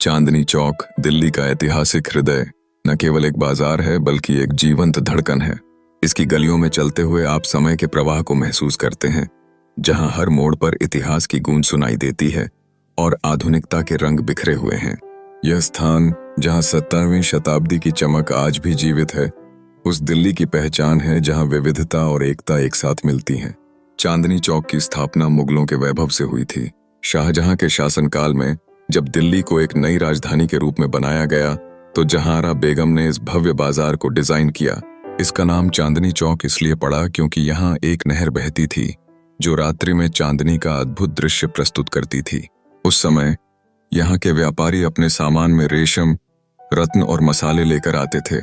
चांदनी चौक दिल्ली का ऐतिहासिक हृदय न केवल एक बाजार है बल्कि एक जीवंत धड़कन है। इसकी गलियों में चलते हुए आप समय के प्रवाह को महसूस करते हैं, जहां हर मोड़ पर इतिहास की गूंज सुनाई देती है और आधुनिकता के रंग बिखरे हुए हैं। यह स्थान जहां 17वीं शताब्दी की चमक आज भी जीवित है, उस दिल्ली की पहचान है जहां विविधता और एकता एक साथ मिलती हैं। चांदनी चौक की स्थापना मुगलों के वैभव से हुई थी। शाहजहां के शासनकाल में जब दिल्ली को एक नई राजधानी के रूप में बनाया गया, तो जहांआरा बेगम ने इस भव्य बाजार को डिजाइन किया। इसका नाम चांदनी चौक इसलिए पड़ा क्योंकि यहाँ एक नहर बहती थी जो रात्रि में चांदनी का अद्भुत दृश्य प्रस्तुत करती थी। उस समय यहाँ के व्यापारी अपने सामान में रेशम, रत्न और मसाले लेकर आते थे,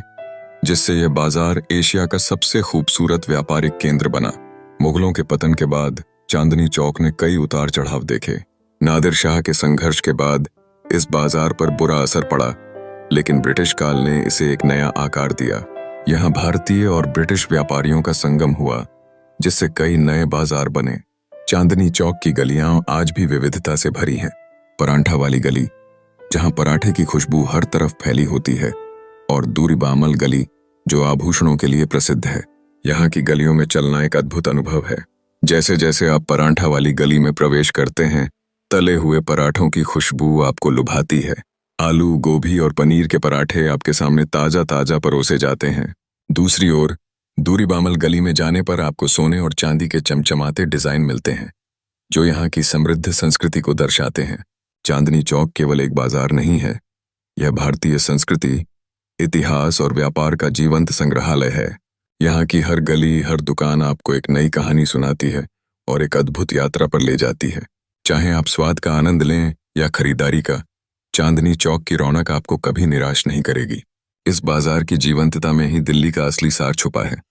जिससे यह बाजार एशिया का सबसे खूबसूरत व्यापारिक केंद्र बना। मुगलों के पतन के बाद चांदनी चौक ने कई उतार चढ़ाव देखे। नादिर शाह के संघर्ष के बाद इस बाजार पर बुरा असर पड़ा, लेकिन ब्रिटिश काल ने इसे एक नया आकार दिया। यहाँ भारतीय और ब्रिटिश व्यापारियों का संगम हुआ, जिससे कई नए बाजार बने। चांदनी चौक की गलियां आज भी विविधता से भरी हैं। परांठा वाली गली, जहां पराठे की खुशबू हर तरफ फैली होती है, और दूरी बामल गली, जो आभूषणों के लिए प्रसिद्ध है। यहाँ की गलियों में चलना एक अद्भुत अनुभव है। जैसे जैसे आप परांठा वाली गली में प्रवेश करते हैं, तले हुए पराठों की खुशबू आपको लुभाती है। आलू, गोभी और पनीर के पराठे आपके सामने ताजा ताजा परोसे जाते हैं। दूसरी ओर दूरी बामल गली में जाने पर आपको सोने और चांदी के चमचमाते डिजाइन मिलते हैं, जो यहाँ की समृद्ध संस्कृति को दर्शाते हैं। चांदनी चौक केवल एक बाजार नहीं है, यह भारतीय संस्कृति, इतिहास और व्यापार का जीवंत संग्रहालय है। यहाँ की हर गली, हर दुकान आपको एक नई कहानी सुनाती है और एक अद्भुत यात्रा पर ले जाती है। चाहे आप स्वाद का आनंद लें या खरीदारी का, चांदनी चौक की रौनक आपको कभी निराश नहीं करेगी। इस बाजार की जीवंतता में ही दिल्ली का असली सार छुपा है।